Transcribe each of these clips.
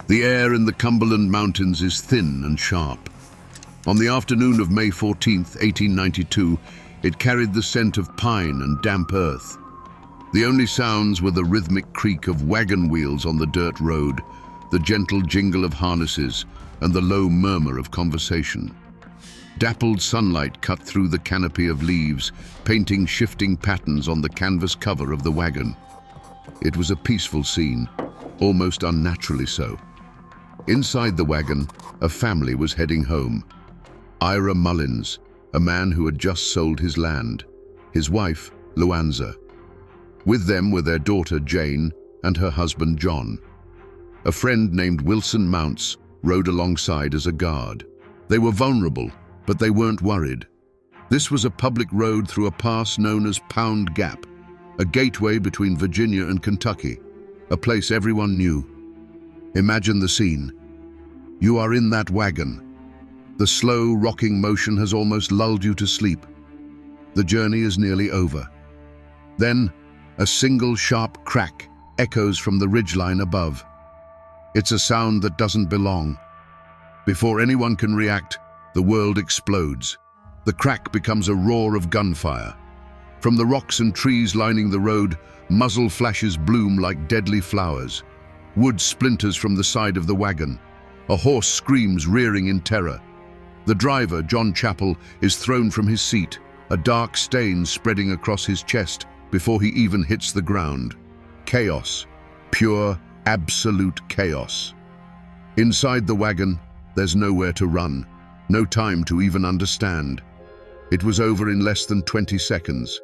The air in the Cumberland Mountains is thin and sharp. On the afternoon of May 14, 1892, it carried the scent of pine and damp earth. The only sounds were the rhythmic creak of wagon wheels on the dirt road, the gentle jingle of harnesses, and the low murmur of conversation. Dappled sunlight cut through the canopy of leaves, painting shifting patterns on the canvas cover of the wagon. It was a peaceful scene, almost unnaturally so. Inside the wagon, a family was heading home. Ira Mullins, a man who had just sold his land, his wife, Luanza. With them were their daughter, Jane, and her husband, John. A friend named Wilson Mounts rode alongside as a guard. They were vulnerable, but they weren't worried. This was a public road through a pass known as Pound Gap, a gateway between Virginia and Kentucky, a place everyone knew. Imagine the scene. You are in that wagon. The slow, rocking motion has almost lulled you to sleep. The journey is nearly over. Then, a single sharp crack echoes from the ridgeline above. It's a sound that doesn't belong. Before anyone can react, the world explodes. The crack becomes a roar of gunfire. From the rocks and trees lining the road, muzzle flashes bloom like deadly flowers. Wood splinters from the side of the wagon. A horse screams, rearing in terror. The driver, John Chappell, is thrown from his seat, a dark stain spreading across his chest before he even hits the ground. Chaos. Pure, absolute chaos. Inside the wagon, there's nowhere to run. No time to even understand. It was over in less than 20 seconds.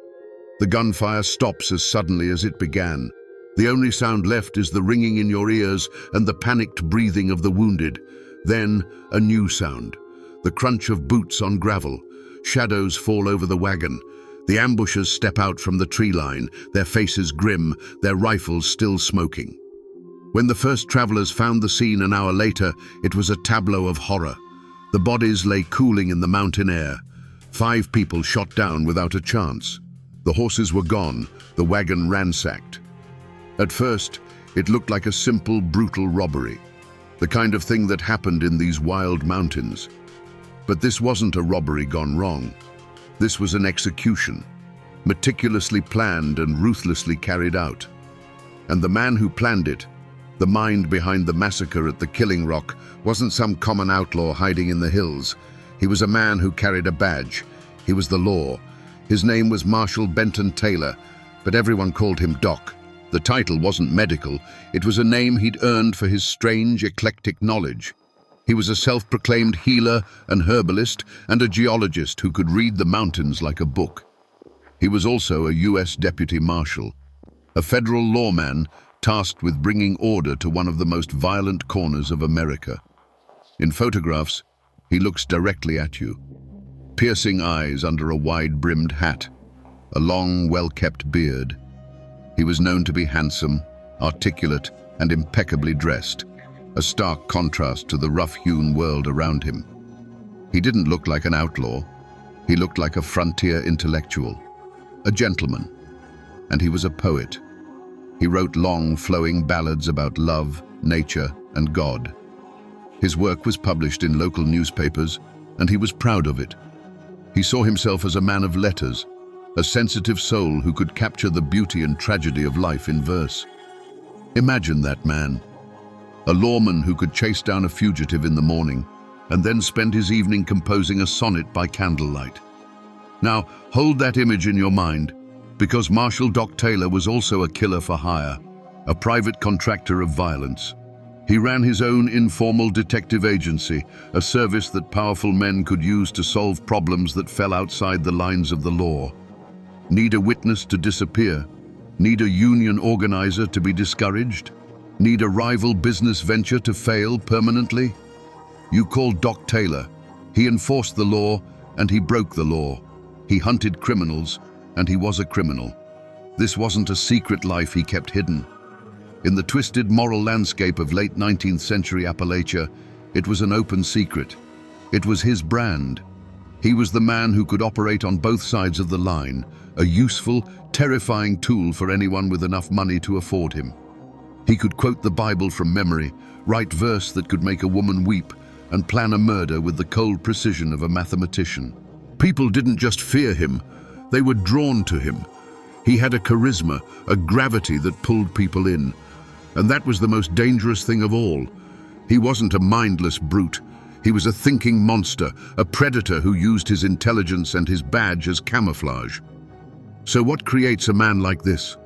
The gunfire stops as suddenly as it began. The only sound left is the ringing in your ears and the panicked breathing of the wounded. Then, a new sound. The crunch of boots on gravel. Shadows fall over the wagon. The ambushers step out from the tree line, their faces grim, their rifles still smoking. When the first travelers found the scene an hour later, it was a tableau of horror. The bodies lay cooling in the mountain air. 5 people shot down without a chance. The horses were gone, the wagon ransacked. At first, it looked like a simple, brutal robbery, the kind of thing that happened in these wild mountains. But this wasn't a robbery gone wrong. This was an execution, meticulously planned and ruthlessly carried out. And the man who planned it, the mind behind the massacre at the Killing Rock, wasn't some common outlaw hiding in the hills. He was a man who carried a badge. He was the law. His name was Marshal Benton Taylor, but everyone called him Doc. The title wasn't medical. It was a name he'd earned for his strange, eclectic knowledge. He was a self-proclaimed healer and herbalist and a geologist who could read the mountains like a book. He was also a U.S. Deputy Marshal, a federal lawman tasked with bringing order to one of the most violent corners of America. In photographs, he looks directly at you. Piercing eyes under a wide-brimmed hat, a long, well-kept beard. He was known to be handsome, articulate, and impeccably dressed, a stark contrast to the rough-hewn world around him. He didn't look like an outlaw. He looked like a frontier intellectual, a gentleman, and he was a poet. He wrote long, flowing ballads about love, nature, and God. His work was published in local newspapers, and he was proud of it. He saw himself as a man of letters, a sensitive soul who could capture the beauty and tragedy of life in verse. Imagine that man, a lawman who could chase down a fugitive in the morning and then spend his evening composing a sonnet by candlelight. Now, hold that image in your mind, because Marshal Doc Taylor was also a killer for hire, a private contractor of violence. He ran his own informal detective agency, a service that powerful men could use to solve problems that fell outside the lines of the law. Need a witness to disappear? Need a union organizer to be discouraged? Need a rival business venture to fail permanently? You called Doc Taylor. He enforced the law, and he broke the law. He hunted criminals, and he was a criminal. This wasn't a secret life he kept hidden. In the twisted moral landscape of late 19th century Appalachia, it was an open secret. It was his brand. He was the man who could operate on both sides of the line, a useful, terrifying tool for anyone with enough money to afford him. He could quote the Bible from memory, write verse that could make a woman weep, and plan a murder with the cold precision of a mathematician. People didn't just fear him, they were drawn to him. He had a charisma, a gravity that pulled people in. And that was the most dangerous thing of all. He wasn't a mindless brute. He was a thinking monster, a predator who used his intelligence and his badge as camouflage. So what creates a man like this?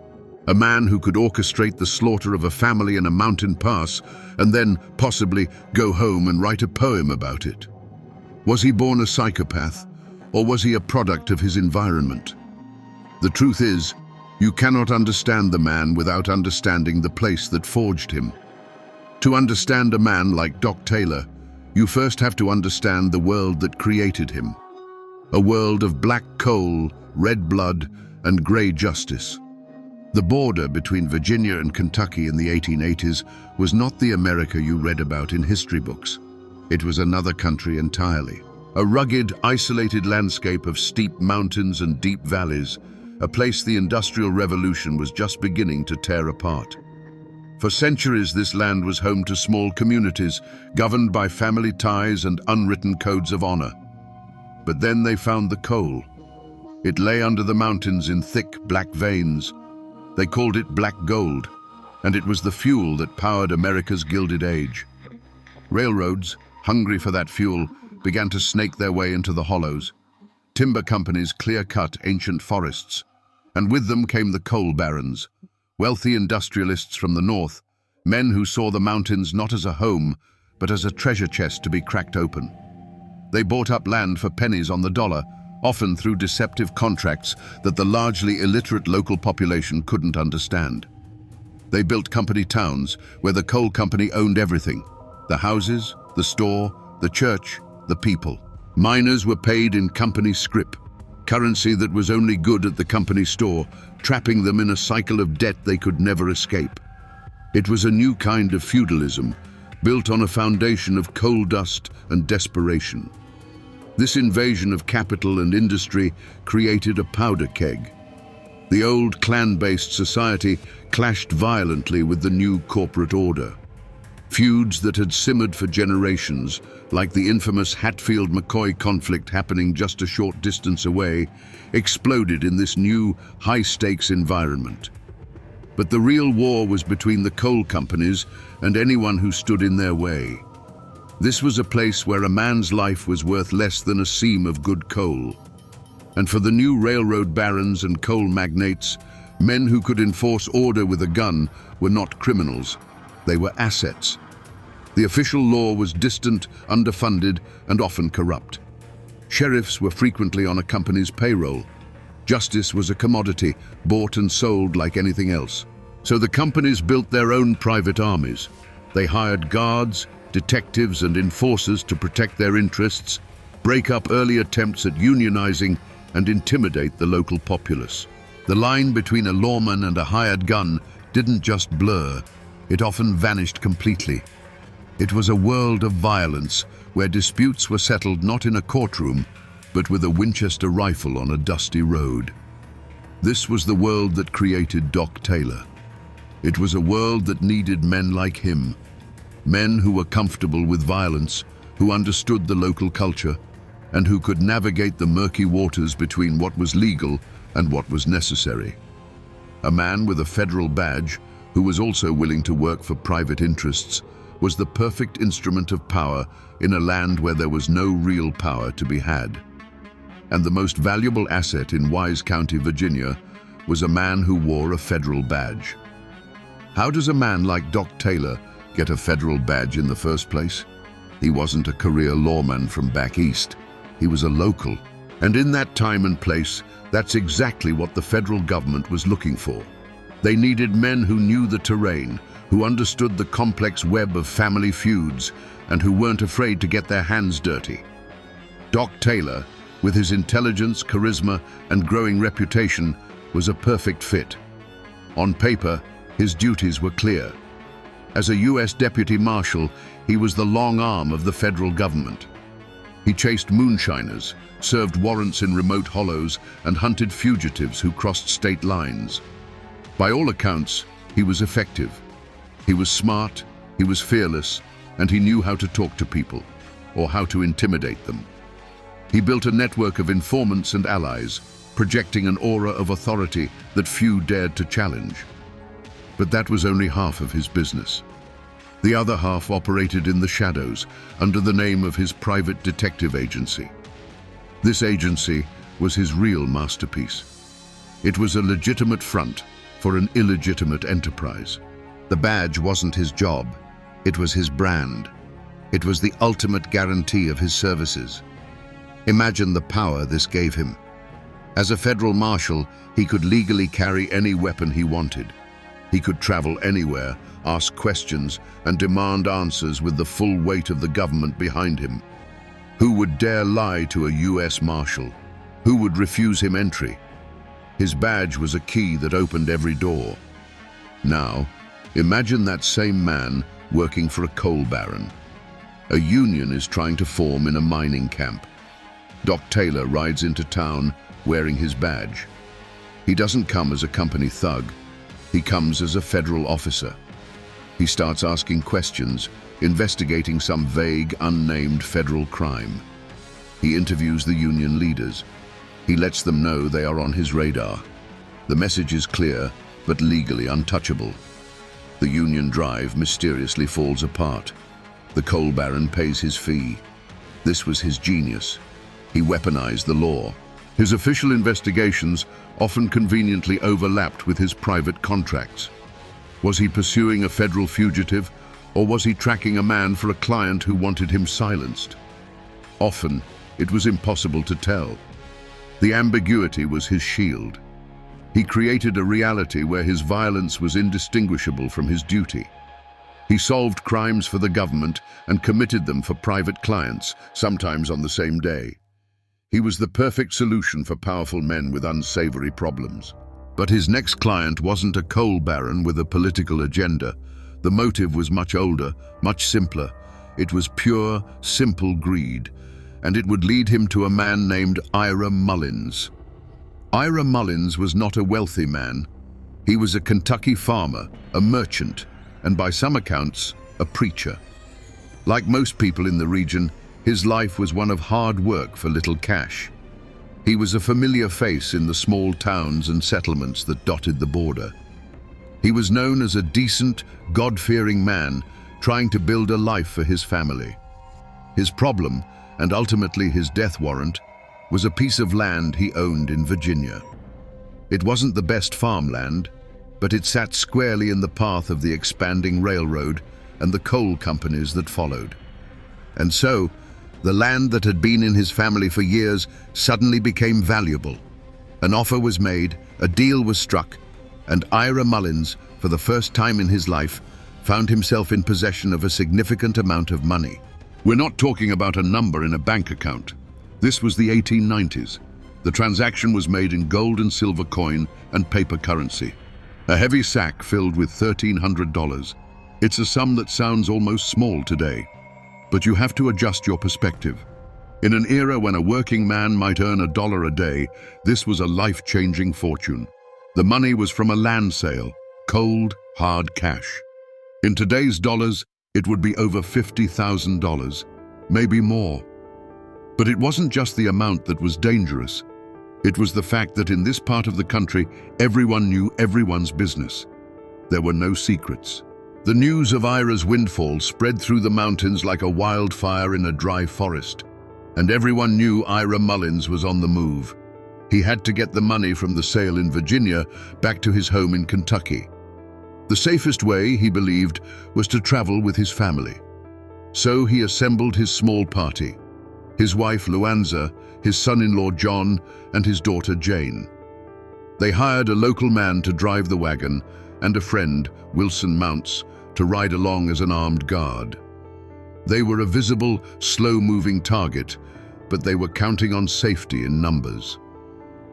A man who could orchestrate the slaughter of a family in a mountain pass and then, possibly, go home and write a poem about it. Was he born a psychopath, or was he a product of his environment? The truth is, you cannot understand the man without understanding the place that forged him. To understand a man like Doc Taylor, you first have to understand the world that created him. A world of black coal, red blood, and gray justice. The border between Virginia and Kentucky in the 1880s was not the America you read about in history books. It was another country entirely. A rugged, isolated landscape of steep mountains and deep valleys, a place the Industrial Revolution was just beginning to tear apart. For centuries, this land was home to small communities, governed by family ties and unwritten codes of honor. But then they found the coal. It lay under the mountains in thick, black veins. They called it black gold, and it was the fuel that powered America's Gilded Age. Railroads, hungry for that fuel, began to snake their way into the hollows. Timber companies clear-cut ancient forests, and with them came the coal barons, wealthy industrialists from the north, men who saw the mountains not as a home, but as a treasure chest to be cracked open. They bought up land for pennies on the dollar, often through deceptive contracts that the largely illiterate local population couldn't understand. They built company towns where the coal company owned everything: the houses, the store, the church, the people. Miners were paid in company scrip, currency that was only good at the company store, trapping them in a cycle of debt they could never escape. It was a new kind of feudalism, built on a foundation of coal dust and desperation. This invasion of capital and industry created a powder keg. The old clan-based society clashed violently with the new corporate order. Feuds that had simmered for generations, like the infamous Hatfield-McCoy conflict happening just a short distance away, exploded in this new, high-stakes environment. But the real war was between the coal companies and anyone who stood in their way. This was a place where a man's life was worth less than a seam of good coal. And for the new railroad barons and coal magnates, men who could enforce order with a gun were not criminals, they were assets. The official law was distant, underfunded, and often corrupt. Sheriffs were frequently on a company's payroll. Justice was a commodity, bought and sold like anything else. So the companies built their own private armies. They hired guards, detectives, and enforcers to protect their interests, break up early attempts at unionizing, and intimidate the local populace. The line between a lawman and a hired gun didn't just blur, it often vanished completely. It was a world of violence where disputes were settled not in a courtroom, but with a Winchester rifle on a dusty road. This was the world that created Doc Taylor. It was a world that needed men like him, men who were comfortable with violence, who understood the local culture, and who could navigate the murky waters between what was legal and what was necessary. A man with a federal badge, who was also willing to work for private interests, was the perfect instrument of power in a land where there was no real power to be had. And the most valuable asset in Wise County, Virginia, was a man who wore a federal badge. How does a man like Doc Taylor get a federal badge in the first place? He wasn't a career lawman from back east. He was a local. And in that time and place, that's exactly what the federal government was looking for. They needed men who knew the terrain, who understood the complex web of family feuds, and who weren't afraid to get their hands dirty. Doc Taylor, with his intelligence, charisma, and growing reputation, was a perfect fit. On paper, his duties were clear. As a U.S. Deputy Marshal, he was the long arm of the federal government. He chased moonshiners, served warrants in remote hollows, and hunted fugitives who crossed state lines. By all accounts, he was effective. He was smart, he was fearless, and he knew how to talk to people, or how to intimidate them. He built a network of informants and allies, projecting an aura of authority that few dared to challenge. But that was only half of his business. The other half operated in the shadows, under the name of his private detective agency. This agency was his real masterpiece. It was a legitimate front for an illegitimate enterprise. The badge wasn't his job, it was his brand. It was the ultimate guarantee of his services. Imagine the power this gave him. As a federal marshal, he could legally carry any weapon he wanted. He could travel anywhere, ask questions, and demand answers with the full weight of the government behind him. Who would dare lie to a US Marshal? Who would refuse him entry? His badge was a key that opened every door. Now, imagine that same man working for a coal baron. A union is trying to form in a mining camp. Doc Taylor rides into town wearing his badge. He doesn't come as a company thug. He comes as a federal officer. He starts asking questions, investigating some vague, unnamed federal crime. He interviews the union leaders. He lets them know they are on his radar. The message is clear, but legally untouchable. The union drive mysteriously falls apart. The coal baron pays his fee. This was his genius. He weaponized the law. His official investigations often conveniently overlapped with his private contracts. Was he pursuing a federal fugitive, or was he tracking a man for a client who wanted him silenced? Often, it was impossible to tell. The ambiguity was his shield. He created a reality where his violence was indistinguishable from his duty. He solved crimes for the government and committed them for private clients, sometimes on the same day. He was the perfect solution for powerful men with unsavory problems. But his next client wasn't a coal baron with a political agenda. The motive was much older, much simpler. It was pure, simple greed, and it would lead him to a man named Ira Mullins. Ira Mullins was not a wealthy man. He was a Kentucky farmer, a merchant, and by some accounts, a preacher. Like most people in the region, his life was one of hard work for little cash. He was a familiar face in the small towns and settlements that dotted the border. He was known as a decent, God-fearing man trying to build a life for his family. His problem, and ultimately his death warrant, was a piece of land he owned in Virginia. It wasn't the best farmland, but it sat squarely in the path of the expanding railroad and the coal companies that followed. And so, the land that had been in his family for years suddenly became valuable. An offer was made, a deal was struck, and Ira Mullins, for the first time in his life, found himself in possession of a significant amount of money. We're not talking about a number in a bank account. This was the 1890s. The transaction was made in gold and silver coin and paper currency. A heavy sack filled with $1,300. It's a sum that sounds almost small today. But you have to adjust your perspective. In an era when a working man might earn $1 a day, this was a life-changing fortune. The money was from a land sale, cold, hard cash. In today's dollars, it would be over $50,000, maybe more. But it wasn't just the amount that was dangerous. It was the fact that in this part of the country, everyone knew everyone's business. There were no secrets. The news of Ira's windfall spread through the mountains like a wildfire in a dry forest, and everyone knew Ira Mullins was on the move. He had to get the money from the sale in Virginia back to his home in Kentucky. The safest way, he believed, was to travel with his family. So he assembled his small party: his wife Luanza, his son-in-law John, and his daughter Jane. They hired a local man to drive the wagon and a friend, Wilson Mounts, to ride along as an armed guard. They were a visible, slow-moving target, but they were counting on safety in numbers.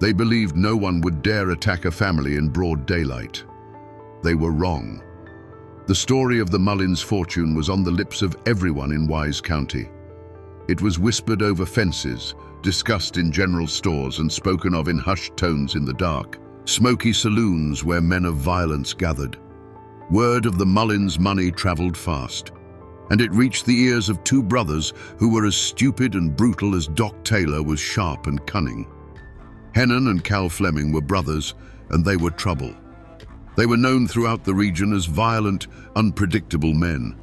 They believed no one would dare attack a family in broad daylight. They were wrong. The story of the Mullins fortune was on the lips of everyone in Wise County. It was whispered over fences, discussed in general stores, and spoken of in hushed tones in the dark. Smoky saloons where men of violence gathered. Word of the Mullins money traveled fast, and it reached the ears of two brothers who were as stupid and brutal as Doc Taylor was sharp and cunning. Hennon and Cal Fleming were brothers, and they were trouble. They were known throughout the region as violent, unpredictable men.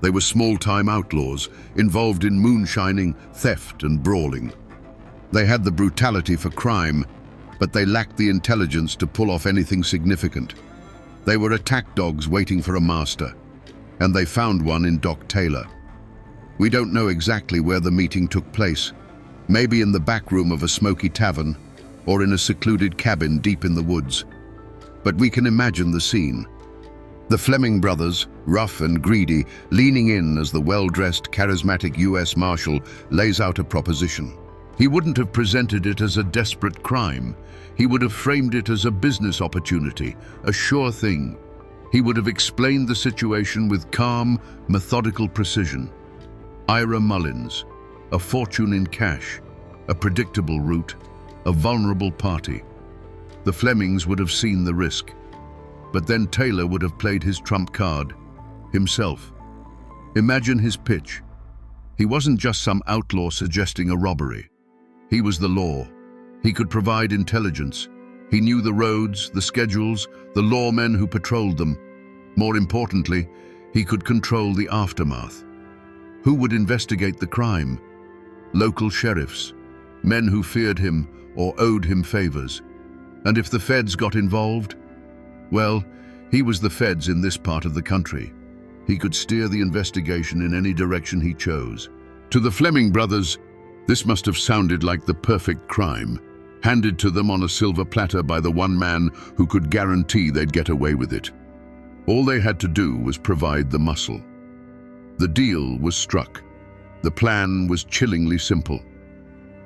They were small-time outlaws, involved in moonshining, theft, and brawling. They had the brutality for crime, but they lacked the intelligence to pull off anything significant. They were attack dogs waiting for a master, and they found one in Doc Taylor. We don't know exactly where the meeting took place, maybe in the back room of a smoky tavern, or in a secluded cabin deep in the woods. But we can imagine the scene. The Fleming brothers, rough and greedy, leaning in as the well-dressed, charismatic U.S. Marshal lays out a proposition. He wouldn't have presented it as a desperate crime. He would have framed it as a business opportunity, a sure thing. He would have explained the situation with calm, methodical precision. Ira Mullins, a fortune in cash, a predictable route, a vulnerable party. The Flemings would have seen the risk. But then Taylor would have played his trump card, himself. Imagine his pitch. He wasn't just some outlaw suggesting a robbery. He was the law. He could provide intelligence. He knew the roads, the schedules, the lawmen who patrolled them. More importantly, he could control the aftermath. Who would investigate the crime? Local sheriffs, men who feared him or owed him favors. And if the feds got involved, well, he was the feds in this part of the country. He could steer the investigation in any direction he chose. To the Fleming brothers, this must have sounded like the perfect crime, handed to them on a silver platter by the one man who could guarantee they'd get away with it. All they had to do was provide the muscle. The deal was struck. The plan was chillingly simple.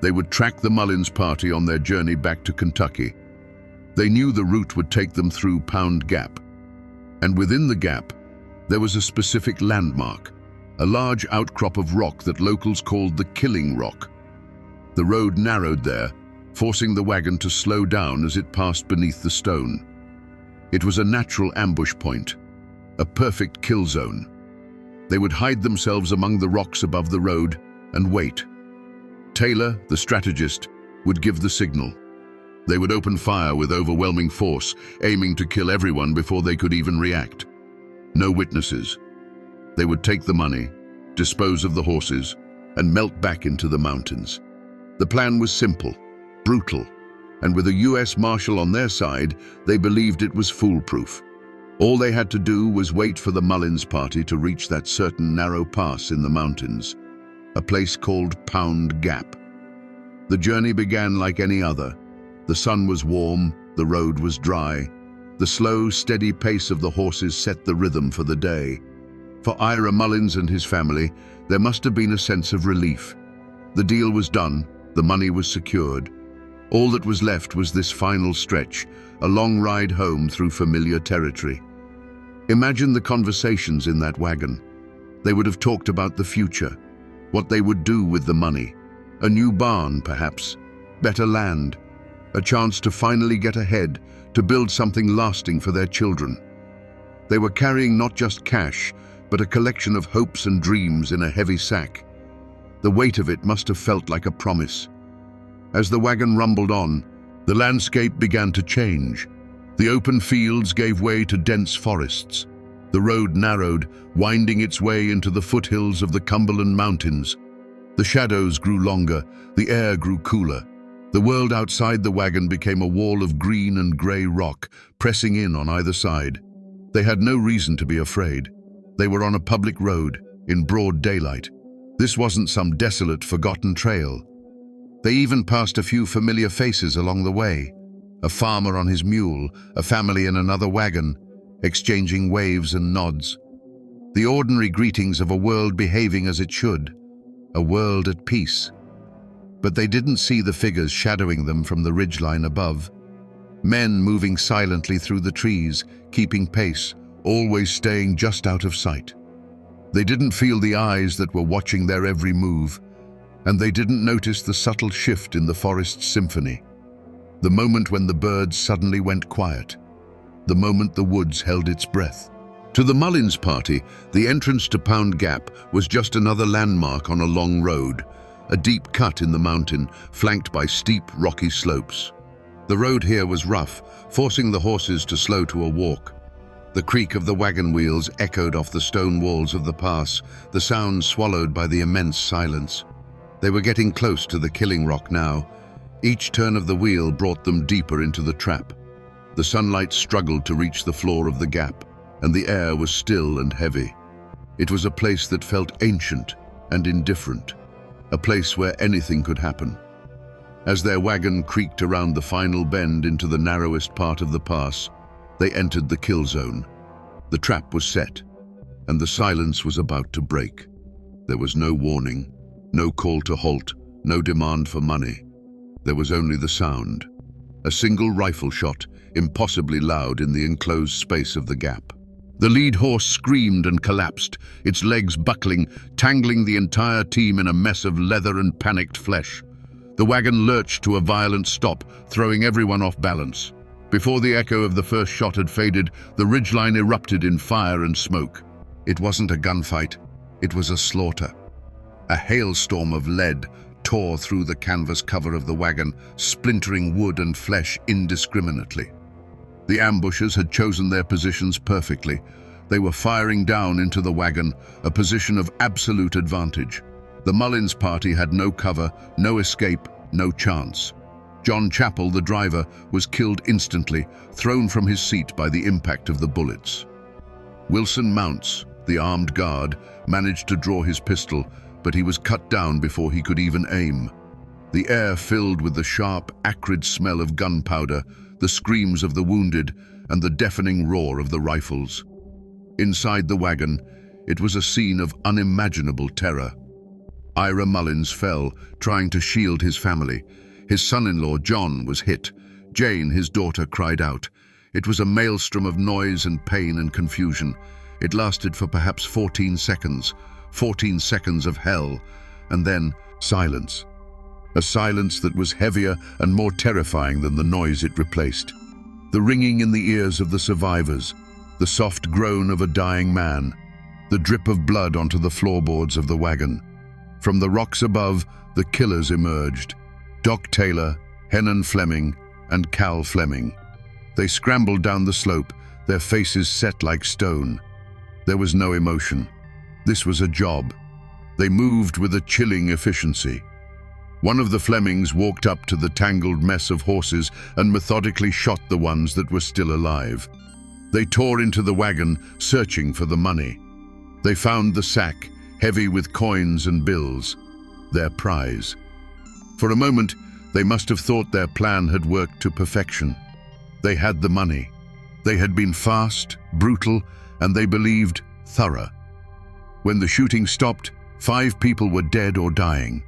They would track the Mullins party on their journey back to Kentucky. They knew the route would take them through Pound Gap. And within the gap, there was a specific landmark, a large outcrop of rock that locals called the Killing Rock. The road narrowed there, forcing the wagon to slow down as it passed beneath the stone. It was a natural ambush point, a perfect kill zone. They would hide themselves among the rocks above the road and wait. Taylor, the strategist, would give the signal. They would open fire with overwhelming force, aiming to kill everyone before they could even react. No witnesses. They would take the money, dispose of the horses, and melt back into the mountains. The plan was simple, brutal, and with a U.S. Marshal on their side, they believed it was foolproof. All they had to do was wait for the Mullins party to reach that certain narrow pass in the mountains, a place called Pound Gap. The journey began like any other. The sun was warm, the road was dry. The slow, steady pace of the horses set the rhythm for the day. For Ira Mullins and his family, there must have been a sense of relief. The deal was done, the money was secured. All that was left was this final stretch, a long ride home through familiar territory. Imagine the conversations in that wagon. They would have talked about the future, what they would do with the money. A new barn, perhaps, better land, a chance to finally get ahead, to build something lasting for their children. They were carrying not just cash, but a collection of hopes and dreams in a heavy sack. The weight of it must have felt like a promise. As the wagon rumbled on, the landscape began to change. The open fields gave way to dense forests. The road narrowed, winding its way into the foothills of the Cumberland Mountains. The shadows grew longer, the air grew cooler. The world outside the wagon became a wall of green and grey rock, pressing in on either side. They had no reason to be afraid. They were on a public road, in broad daylight. This wasn't some desolate, forgotten trail. They even passed a few familiar faces along the way. A farmer on his mule, a family in another wagon, exchanging waves and nods. The ordinary greetings of a world behaving as it should, a world at peace. But they didn't see the figures shadowing them from the ridgeline above. Men moving silently through the trees, keeping pace, always staying just out of sight. They didn't feel the eyes that were watching their every move, and they didn't notice the subtle shift in the forest's symphony. The moment when the birds suddenly went quiet. The moment the woods held its breath. To the Mullins party, the entrance to Pound Gap was just another landmark on a long road, a deep cut in the mountain, flanked by steep, rocky slopes. The road here was rough, forcing the horses to slow to a walk. The creak of the wagon wheels echoed off the stone walls of the pass, the sound swallowed by the immense silence. They were getting close to the killing rock now. Each turn of the wheel brought them deeper into the trap. The sunlight struggled to reach the floor of the gap, and the air was still and heavy. It was a place that felt ancient and indifferent, a place where anything could happen. As their wagon creaked around the final bend into the narrowest part of the pass, they entered the kill zone. The trap was set, and the silence was about to break. There was no warning, no call to halt, no demand for money. There was only the sound. A single rifle shot, impossibly loud in the enclosed space of the gap. The lead horse screamed and collapsed, its legs buckling, tangling the entire team in a mess of leather and panicked flesh. The wagon lurched to a violent stop, throwing everyone off balance. Before the echo of the first shot had faded, the ridgeline erupted in fire and smoke. It wasn't a gunfight, it was a slaughter. A hailstorm of lead tore through the canvas cover of the wagon, splintering wood and flesh indiscriminately. The ambushers had chosen their positions perfectly. They were firing down into the wagon, a position of absolute advantage. The Mullins party had no cover, no escape, no chance. John Chappell, the driver, was killed instantly, thrown from his seat by the impact of the bullets. Wilson Mounts, the armed guard, managed to draw his pistol, but he was cut down before he could even aim. The air filled with the sharp, acrid smell of gunpowder, the screams of the wounded, and the deafening roar of the rifles. Inside the wagon, it was a scene of unimaginable terror. Ira Mullins fell, trying to shield his family. His son-in-law, John, was hit. Jane, his daughter, cried out. It was a maelstrom of noise and pain and confusion. It lasted for perhaps 14 seconds. 14 seconds of hell, and then silence. A silence that was heavier and more terrifying than the noise it replaced. The ringing in the ears of the survivors, the soft groan of a dying man, the drip of blood onto the floorboards of the wagon. From the rocks above, the killers emerged. Doc Taylor, Hennon Fleming, and Cal Fleming. They scrambled down the slope, their faces set like stone. There was no emotion. This was a job. They moved with a chilling efficiency. One of the Flemings walked up to the tangled mess of horses and methodically shot the ones that were still alive. They tore into the wagon, searching for the money. They found the sack, heavy with coins and bills, their prize. For a moment, they must have thought their plan had worked to perfection. They had the money. They had been fast, brutal, and they believed thorough. When the shooting stopped, 5 people were dead or dying.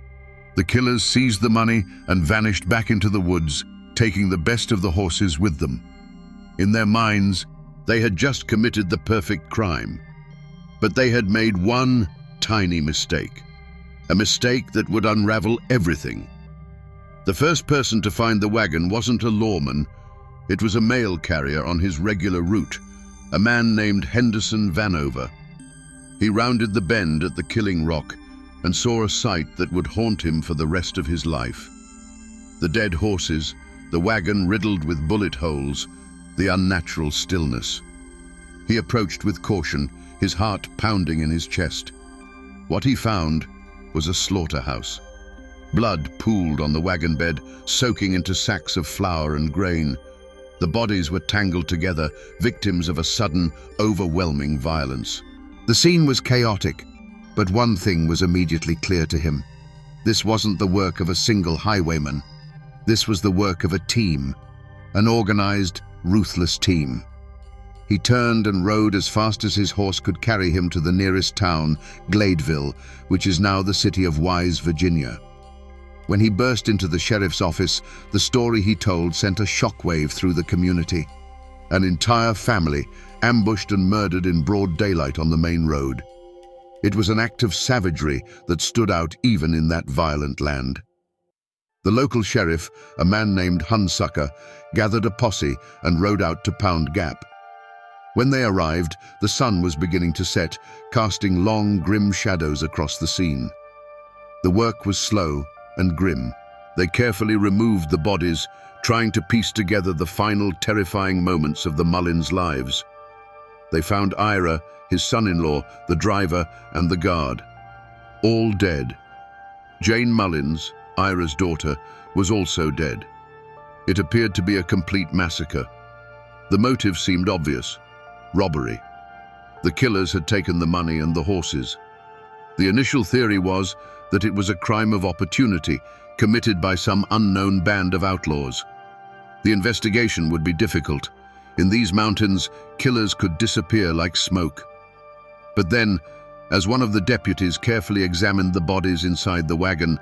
The killers seized the money and vanished back into the woods, taking the best of the horses with them. In their minds, they had just committed the perfect crime. But they had made one tiny mistake, a mistake that would unravel everything. The first person to find the wagon wasn't a lawman. It was a mail carrier on his regular route, a man named Henderson Vanover. He rounded the bend at the killing rock and saw a sight that would haunt him for the rest of his life. The dead horses, the wagon riddled with bullet holes, the unnatural stillness. He approached with caution, his heart pounding in his chest. What he found was a slaughterhouse. Blood pooled on the wagon bed, soaking into sacks of flour and grain. The bodies were tangled together, victims of a sudden, overwhelming violence. The scene was chaotic, but one thing was immediately clear to him. This wasn't the work of a single highwayman. This was the work of a team, an organized, ruthless team. He turned and rode as fast as his horse could carry him to the nearest town, Gladeville, which is now the city of Wise, Virginia. When he burst into the sheriff's office, the story he told sent a shockwave through the community. An entire family ambushed and murdered in broad daylight on the main road. It was an act of savagery that stood out even in that violent land. The local sheriff, a man named Hunsucker, gathered a posse and rode out to Pound Gap. When they arrived, the sun was beginning to set, casting long, grim shadows across the scene. The work was slow and grim. They carefully removed the bodies, trying to piece together the final terrifying moments of the Mullins' lives. They found Ira, his son-in-law, the driver, and the guard, all dead. Jane Mullins, Ira's daughter, was also dead. It appeared to be a complete massacre. The motive seemed obvious: robbery. The killers had taken the money and the horses. The initial theory was that it was a crime of opportunity committed by some unknown band of outlaws. The investigation would be difficult. In these mountains, killers could disappear like smoke. But then, as one of the deputies carefully examined the bodies inside the wagon,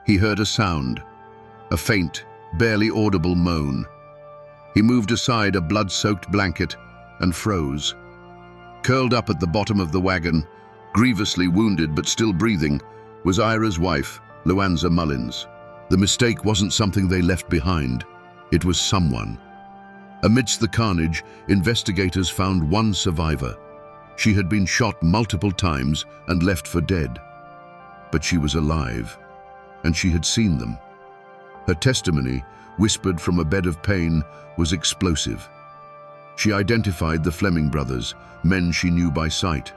he heard a sound, a faint, barely audible moan. He moved aside a blood-soaked blanket and froze. Curled up at the bottom of the wagon, grievously wounded but still breathing, was Ira's wife, Lawman Mullins. The mistake wasn't something they left behind. It was someone. Amidst the carnage, investigators found one survivor. She had been shot multiple times and left for dead. But she was alive, and she had seen them. Her testimony, whispered from a bed of pain, was explosive. She identified the Fleming brothers, men she knew by sight.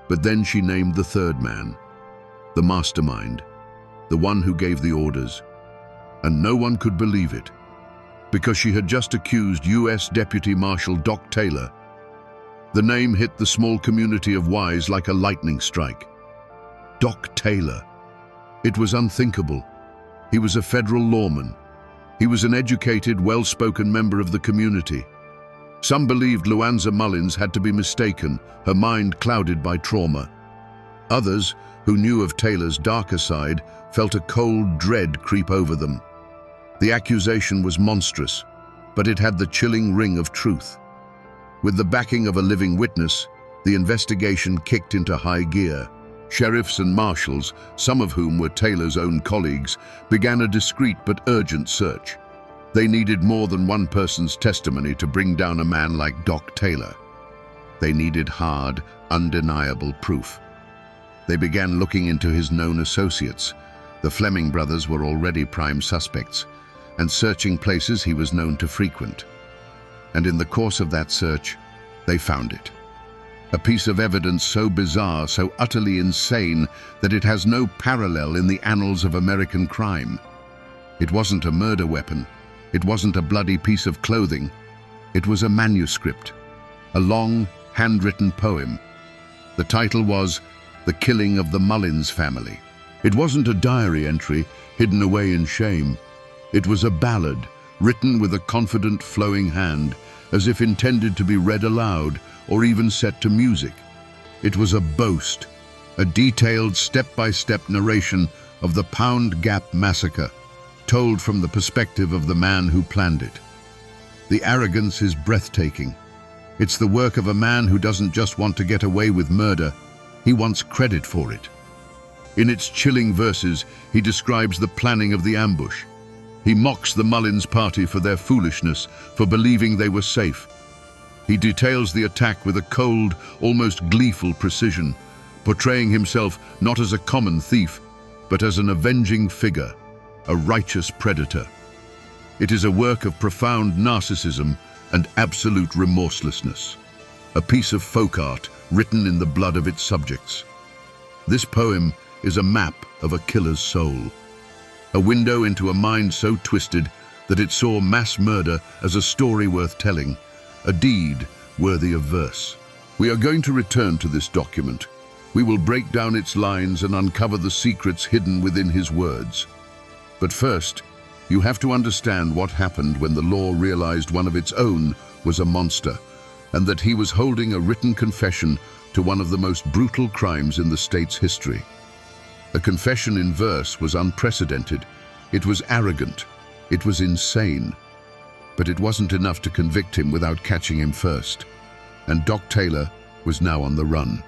But then she named the third man, the mastermind, the one who gave the orders. And no one could believe it, because she had just accused U.S. Deputy Marshal Doc Taylor. The name hit the small community of Wise like a lightning strike. Doc Taylor. It was unthinkable. He was a federal lawman. He was an educated, well-spoken member of the community. Some believed Lawman Mullins had to be mistaken, her mind clouded by trauma. Others, who knew of Taylor's darker side, felt a cold dread creep over them. The accusation was monstrous, but it had the chilling ring of truth. With the backing of a living witness, the investigation kicked into high gear. Sheriffs and marshals, some of whom were Taylor's own colleagues, began a discreet but urgent search. They needed more than one person's testimony to bring down a man like Doc Taylor. They needed hard, undeniable proof. They began looking into his known associates. The Fleming brothers were already prime suspects, and searching places he was known to frequent. And in the course of that search, they found it. A piece of evidence so bizarre, so utterly insane, that it has no parallel in the annals of American crime. It wasn't a murder weapon. It wasn't a bloody piece of clothing. It was a manuscript, a long, handwritten poem. The title was The Killing of the Mullins Family. It wasn't a diary entry hidden away in shame. It was a ballad, written with a confident, flowing hand, as if intended to be read aloud or even set to music. It was a boast, a detailed step-by-step narration of the Pound Gap Massacre, told from the perspective of the man who planned it. The arrogance is breathtaking. It's the work of a man who doesn't just want to get away with murder, he wants credit for it. In its chilling verses, he describes the planning of the ambush. He mocks the Mullins party for their foolishness, for believing they were safe. He details the attack with a cold, almost gleeful precision, portraying himself not as a common thief, but as an avenging figure, a righteous predator. It is a work of profound narcissism and absolute remorselessness, a piece of folk art written in the blood of its subjects. This poem is a map of a killer's soul, a window into a mind so twisted that it saw mass murder as a story worth telling, a deed worthy of verse. We are going to return to this document. We will break down its lines and uncover the secrets hidden within his words. But first, you have to understand what happened when the law realized one of its own was a monster, and that he was holding a written confession to one of the most brutal crimes in the state's history. A confession in verse was unprecedented. It was arrogant. It was insane. But it wasn't enough to convict him without catching him first. And Doc Taylor was now on the run.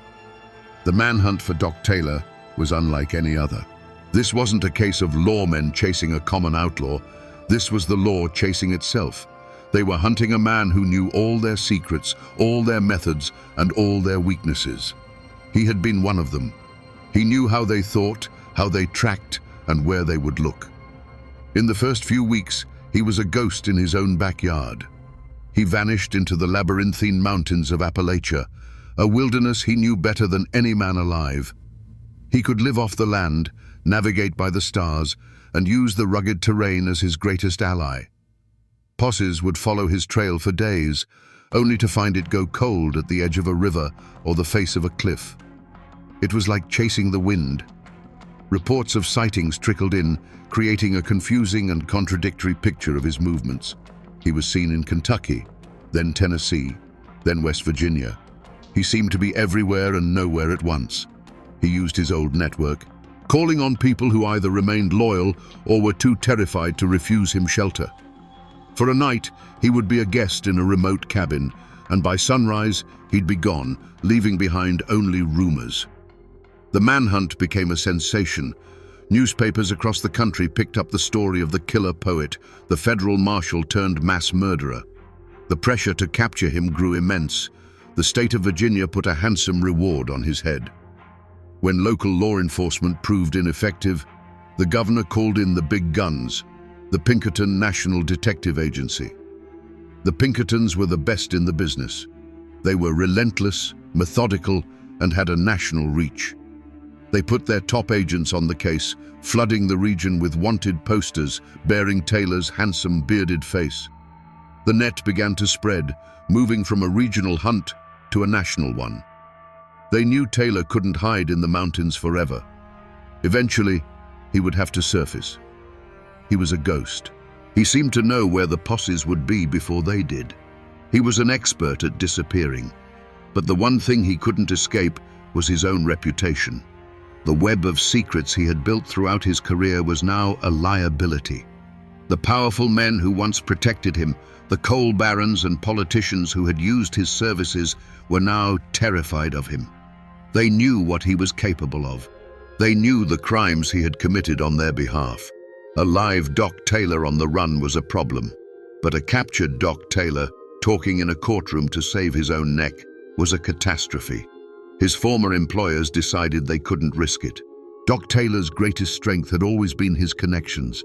The manhunt for Doc Taylor was unlike any other. This wasn't a case of lawmen chasing a common outlaw. This was the law chasing itself. They were hunting a man who knew all their secrets, all their methods, and all their weaknesses. He had been one of them. He knew how they thought, how they tracked, and where they would look. In the first few weeks, he was a ghost in his own backyard. He vanished into the labyrinthine mountains of Appalachia, a wilderness he knew better than any man alive. He could live off the land, navigate by the stars, and use the rugged terrain as his greatest ally. Posses would follow his trail for days, only to find it go cold at the edge of a river or the face of a cliff. It was like chasing the wind. Reports of sightings trickled in, creating a confusing and contradictory picture of his movements. He was seen in Kentucky, then Tennessee, then West Virginia. He seemed to be everywhere and nowhere at once. He used his old network, calling on people who either remained loyal or were too terrified to refuse him shelter. For a night, he would be a guest in a remote cabin, and by sunrise, he'd be gone, leaving behind only rumors. The manhunt became a sensation. Newspapers across the country picked up the story of the killer poet, the federal marshal turned mass murderer. The pressure to capture him grew immense. The state of Virginia put a handsome reward on his head. When local law enforcement proved ineffective, the governor called in the big guns, the Pinkerton National Detective Agency. The Pinkertons were the best in the business. They were relentless, methodical, and had a national reach. They put their top agents on the case, flooding the region with wanted posters bearing Taylor's handsome bearded face. The net began to spread, moving from a regional hunt to a national one. They knew Taylor couldn't hide in the mountains forever. Eventually, he would have to surface. He was a ghost. He seemed to know where the posses would be before they did. He was an expert at disappearing. But the one thing he couldn't escape was his own reputation. The web of secrets he had built throughout his career was now a liability. The powerful men who once protected him, the coal barons and politicians who had used his services, were now terrified of him. They knew what he was capable of. They knew the crimes he had committed on their behalf. A live Doc Taylor on the run was a problem, but a captured Doc Taylor, talking in a courtroom to save his own neck, was a catastrophe. His former employers decided they couldn't risk it. Doc Taylor's greatest strength had always been his connections.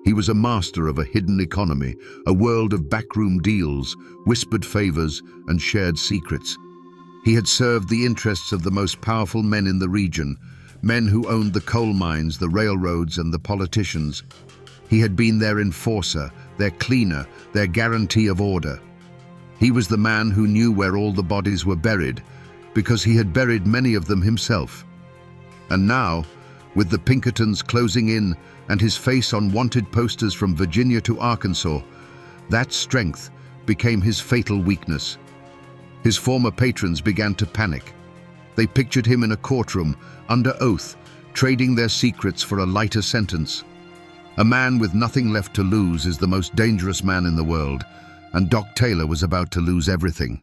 He was a master of a hidden economy, a world of backroom deals, whispered favors, and shared secrets. He had served the interests of the most powerful men in the region, men who owned the coal mines, the railroads, and the politicians. He had been their enforcer, their cleaner, their guarantee of order. He was the man who knew where all the bodies were buried, because he had buried many of them himself. And now, with the Pinkertons closing in and his face on wanted posters from Virginia to Arkansas, that strength became his fatal weakness. His former patrons began to panic. They pictured him in a courtroom, under oath, trading their secrets for a lighter sentence. A man with nothing left to lose is the most dangerous man in the world, and Doc Taylor was about to lose everything.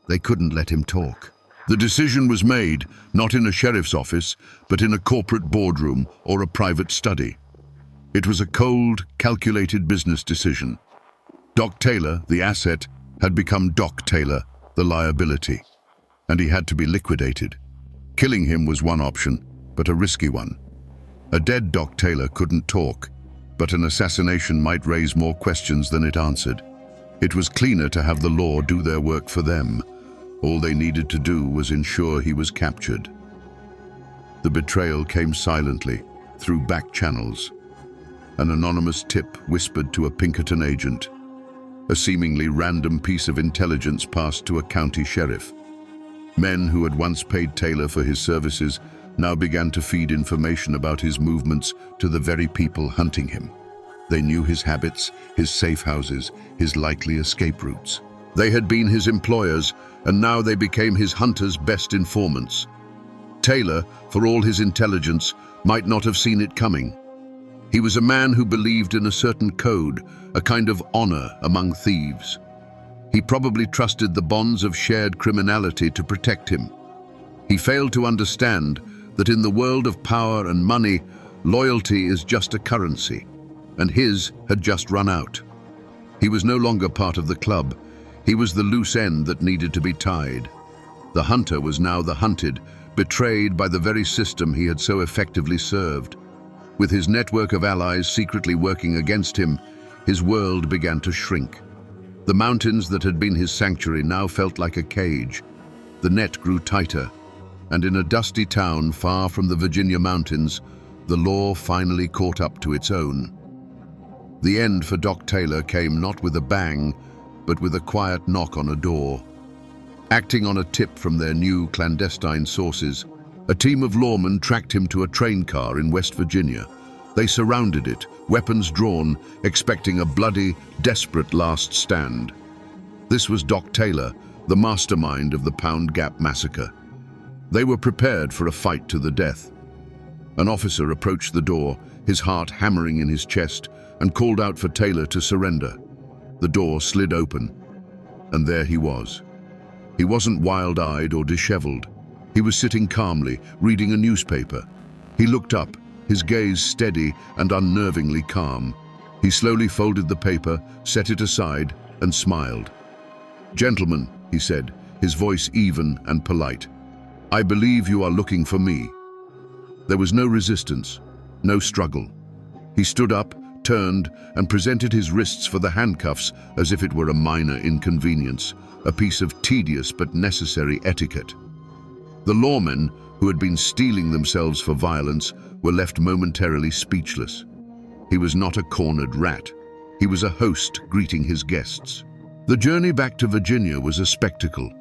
They couldn't let him talk. The decision was made, not in a sheriff's office, but in a corporate boardroom or a private study. It was a cold, calculated business decision. Doc Taylor, the asset, had become Doc Taylor, the liability, and he had to be liquidated. Killing him was one option, but a risky one. A dead Doc Taylor couldn't talk, but an assassination might raise more questions than it answered. It was cleaner to have the law do their work for them. All they needed to do was ensure he was captured. The betrayal came silently, through back channels. An anonymous tip whispered to a Pinkerton agent. A seemingly random piece of intelligence passed to a county sheriff. Men who had once paid Taylor for his services now began to feed information about his movements to the very people hunting him. They knew his habits, his safe houses, his likely escape routes. They had been his employers, and now they became his hunters' best informants. Taylor, for all his intelligence, might not have seen it coming. He was a man who believed in a certain code, a kind of honor among thieves. He probably trusted the bonds of shared criminality to protect him. He failed to understand that in the world of power and money, loyalty is just a currency, and his had just run out. He was no longer part of the club. He was the loose end that needed to be tied. The hunter was now the hunted, betrayed by the very system he had so effectively served. With his network of allies secretly working against him, his world began to shrink. The mountains that had been his sanctuary now felt like a cage. The net grew tighter, and in a dusty town far from the Virginia mountains, the law finally caught up to its own. The end for Doc Taylor came not with a bang, but with a quiet knock on a door. Acting on a tip from their new clandestine sources, a team of lawmen tracked him to a train car in West Virginia. They surrounded it, weapons drawn, expecting a bloody, desperate last stand. This was Doc Taylor, the mastermind of the Pound Gap Massacre. They were prepared for a fight to the death. An officer approached the door, his heart hammering in his chest, and called out for Taylor to surrender. The door slid open, and there he was. He wasn't wild-eyed or disheveled. He was sitting calmly, reading a newspaper. He looked up, his gaze steady and unnervingly calm. He slowly folded the paper, set it aside, and smiled. "Gentlemen," he said, his voice even and polite, "I believe you are looking for me." There was no resistance, no struggle. He stood up, turned, and presented his wrists for the handcuffs as if it were a minor inconvenience, a piece of tedious but necessary etiquette. The lawmen, who had been steeling themselves for violence, were left momentarily speechless. He was not a cornered rat. He was a host greeting his guests. The journey back to Virginia was a spectacle.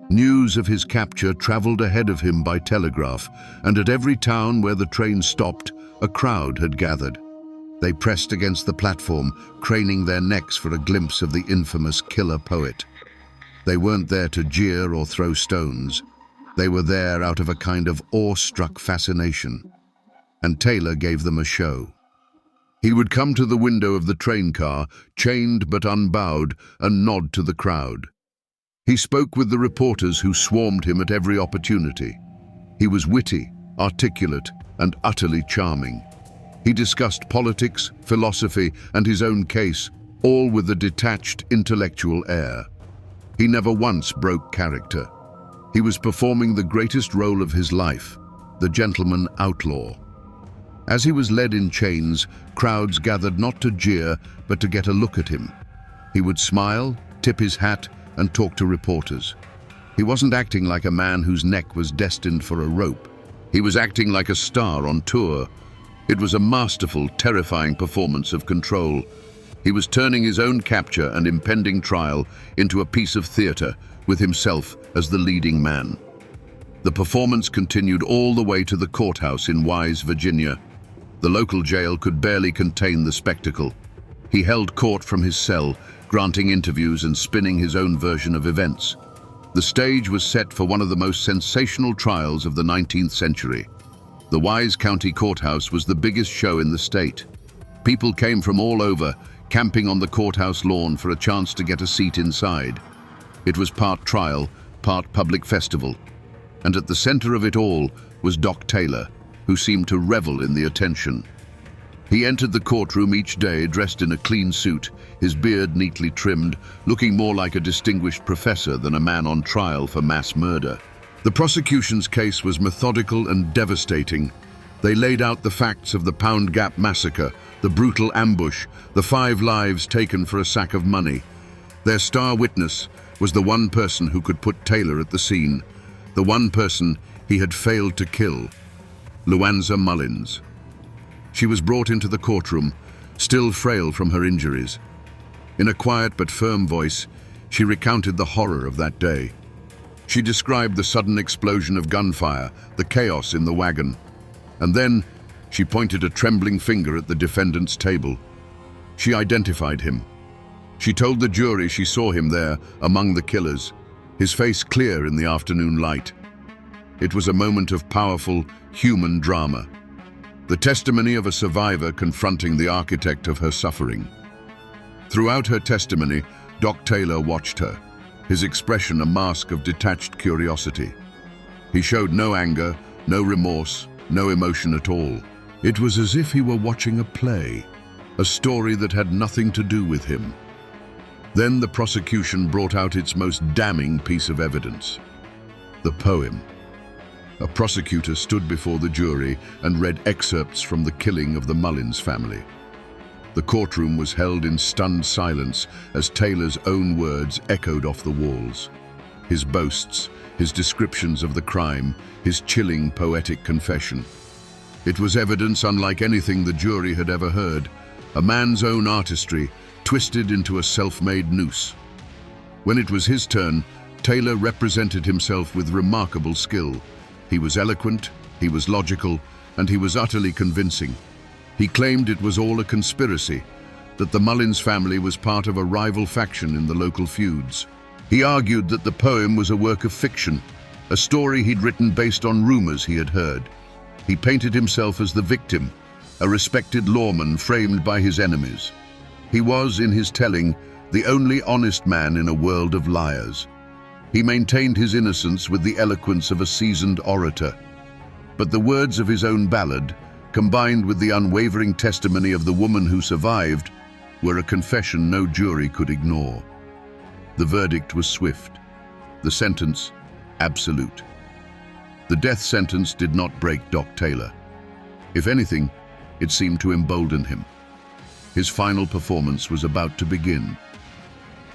News of his capture traveled ahead of him by telegraph, and at every town where the train stopped, a crowd had gathered. They pressed against the platform, craning their necks for a glimpse of the infamous killer poet. They weren't there to jeer or throw stones. They were there out of a kind of awe-struck fascination. And Taylor gave them a show. He would come to the window of the train car, chained but unbowed, and nod to the crowd. He spoke with the reporters who swarmed him at every opportunity. He was witty, articulate, and utterly charming. He discussed politics, philosophy, and his own case, all with a detached, intellectual air. He never once broke character. He was performing the greatest role of his life, the gentleman outlaw. As he was led in chains, crowds gathered not to jeer, but to get a look at him. He would smile, tip his hat, and talk to reporters. He wasn't acting like a man whose neck was destined for a rope. He was acting like a star on tour. It was a masterful, terrifying performance of control. He was turning his own capture and impending trial into a piece of theater, with himself as the leading man. The performance continued all the way to the courthouse in Wise, Virginia. The local jail could barely contain the spectacle. He held court from his cell, granting interviews and spinning his own version of events. The stage was set for one of the most sensational trials of the 19th century. The Wise County Courthouse was the biggest show in the state. People came from all over, camping on the courthouse lawn for a chance to get a seat inside. It was part trial, part public festival. And at the center of it all was Doc Taylor, who seemed to revel in the attention. He entered the courtroom each day dressed in a clean suit, his beard neatly trimmed, looking more like a distinguished professor than a man on trial for mass murder. The prosecution's case was methodical and devastating. They laid out the facts of the Pound Gap Massacre, the brutal ambush, the 5 lives taken for a sack of money. Their star witness was the one person who could put Taylor at the scene, the one person he had failed to kill, Luanza Mullins. She was brought into the courtroom, still frail from her injuries. In a quiet but firm voice, she recounted the horror of that day. She described the sudden explosion of gunfire, the chaos in the wagon, and then she pointed a trembling finger at the defendant's table. She identified him. She told the jury she saw him there among the killers, his face clear in the afternoon light. It was a moment of powerful, human drama. The testimony of a survivor confronting the architect of her suffering. Throughout her testimony, Doc Taylor watched her, his expression a mask of detached curiosity. He showed no anger, no remorse, no emotion at all. It was as if he were watching a play, a story that had nothing to do with him. Then the prosecution brought out its most damning piece of evidence: the poem. A prosecutor stood before the jury and read excerpts from the killing of the Mullins family. The courtroom was held in stunned silence as Taylor's own words echoed off the walls. His boasts, his descriptions of the crime, his chilling poetic confession. It was evidence unlike anything the jury had ever heard, a man's own artistry twisted into a self-made noose. When it was his turn, Taylor represented himself with remarkable skill. He was eloquent, he was logical, and he was utterly convincing. He claimed it was all a conspiracy, that the Mullins family was part of a rival faction in the local feuds. He argued that the poem was a work of fiction, a story he'd written based on rumors he had heard. He painted himself as the victim, a respected lawman framed by his enemies. He was, in his telling, the only honest man in a world of liars. He maintained his innocence with the eloquence of a seasoned orator. But the words of his own ballad, combined with the unwavering testimony of the woman who survived, were a confession no jury could ignore. The verdict was swift. The sentence, absolute. The death sentence did not break Doc Taylor. If anything, it seemed to embolden him. His final performance was about to begin.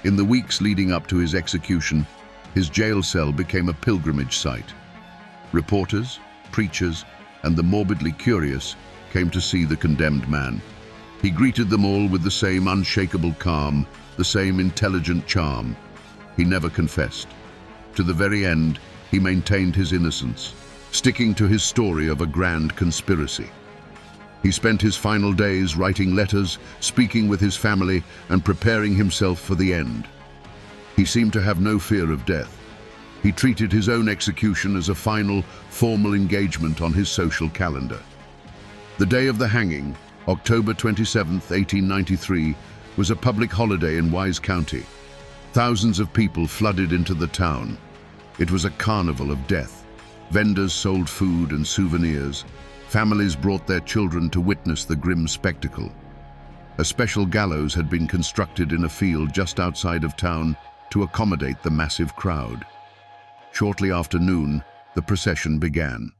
In the weeks leading up to his execution, his jail cell became a pilgrimage site. Reporters, preachers, and the morbidly curious came to see the condemned man. He greeted them all with the same unshakable calm, the same intelligent charm. He never confessed. To the very end, he maintained his innocence, sticking to his story of a grand conspiracy. He spent his final days writing letters, speaking with his family, and preparing himself for the end. He seemed to have no fear of death. He treated his own execution as a final, formal engagement on his social calendar. The day of the hanging, October 27, 1893, was a public holiday in Wise County. Thousands of people flooded into the town. It was a carnival of death. Vendors sold food and souvenirs. Families brought their children to witness the grim spectacle. A special gallows had been constructed in a field just outside of town to accommodate the massive crowd. Shortly after noon, the procession began.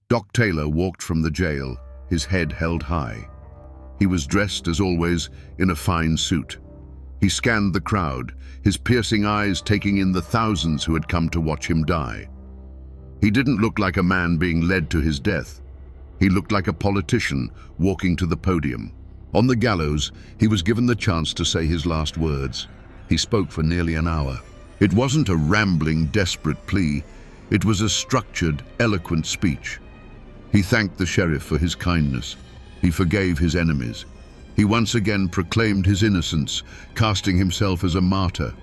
Doc Taylor walked from the jail, his head held high. He was dressed, as always, in a fine suit. He scanned the crowd, his piercing eyes taking in the thousands who had come to watch him die. He didn't look like a man being led to his death. He looked like a politician walking to the podium. On the gallows, he was given the chance to say his last words. He spoke for nearly an hour. It wasn't a rambling, desperate plea. It was a structured, eloquent speech. He thanked the sheriff for his kindness. He forgave his enemies. He once again proclaimed his innocence, casting himself as a martyr.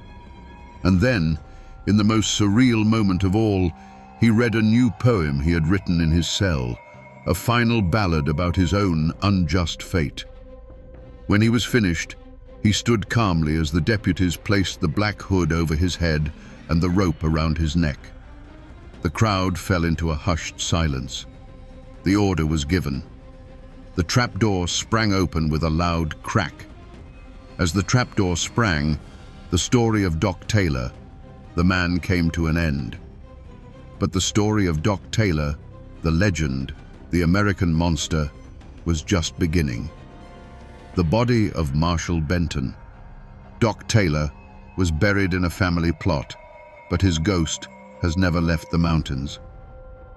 And then, in the most surreal moment of all, he read a new poem he had written in his cell, a final ballad about his own unjust fate. When he was finished, he stood calmly as the deputies placed the black hood over his head and the rope around his neck. The crowd fell into a hushed silence. The order was given. The trapdoor sprang open with a loud crack. As the trapdoor sprang, the story of Doc Taylor, the man, came to an end. But the story of Doc Taylor, the legend, the American monster, was just beginning. The body of Marshal Benton. Doc Taylor was buried in a family plot, but his ghost has never left the mountains.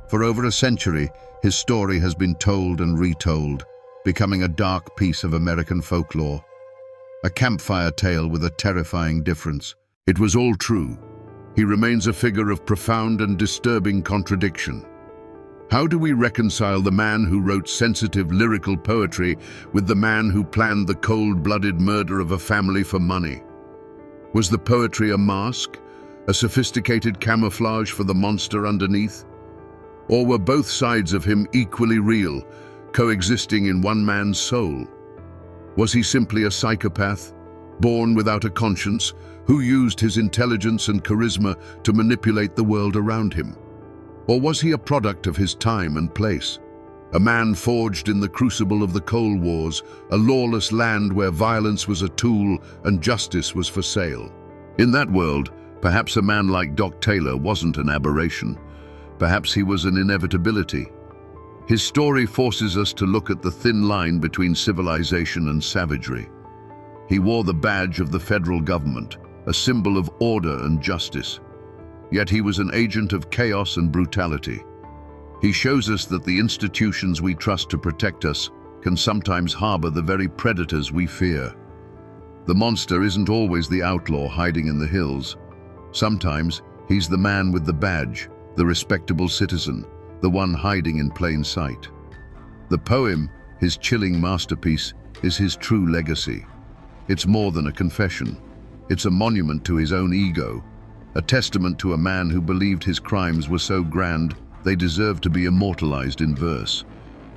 For over a century, his story has been told and retold, becoming a dark piece of American folklore. A campfire tale with a terrifying difference. It was all true. He remains a figure of profound and disturbing contradiction. How do we reconcile the man who wrote sensitive lyrical poetry with the man who planned the cold-blooded murder of a family for money? Was the poetry a mask, a sophisticated camouflage for the monster underneath? Or were both sides of him equally real, coexisting in one man's soul? Was he simply a psychopath, born without a conscience, who used his intelligence and charisma to manipulate the world around him? Or was he a product of his time and place, A man forged in the crucible of the Coal Wars, a lawless land where violence was a tool and justice was for sale. In that world, perhaps a man like Doc Taylor wasn't an aberration. Perhaps he was an inevitability. His story forces us to look at the thin line between civilization and savagery. He wore the badge of the federal government, a symbol of order and justice. Yet he was an agent of chaos and brutality. He shows us that the institutions we trust to protect us can sometimes harbor the very predators we fear. The monster isn't always the outlaw hiding in the hills. Sometimes he's the man with the badge, the respectable citizen, the one hiding in plain sight. The poem, his chilling masterpiece, is his true legacy. It's more than a confession. It's a monument to his own ego, a testament to a man who believed his crimes were so grand they deserved to be immortalized in verse.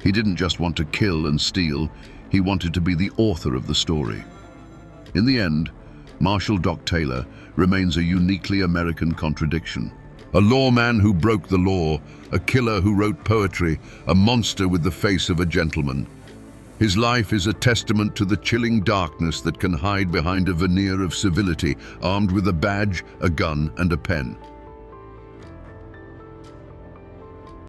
He didn't just want to kill and steal, he wanted to be the author of the story. In the end, Marshal Doc Taylor remains a uniquely American contradiction. A lawman who broke the law, a killer who wrote poetry, a monster with the face of a gentleman. His life is a testament to the chilling darkness that can hide behind a veneer of civility, armed with a badge, a gun, and a pen.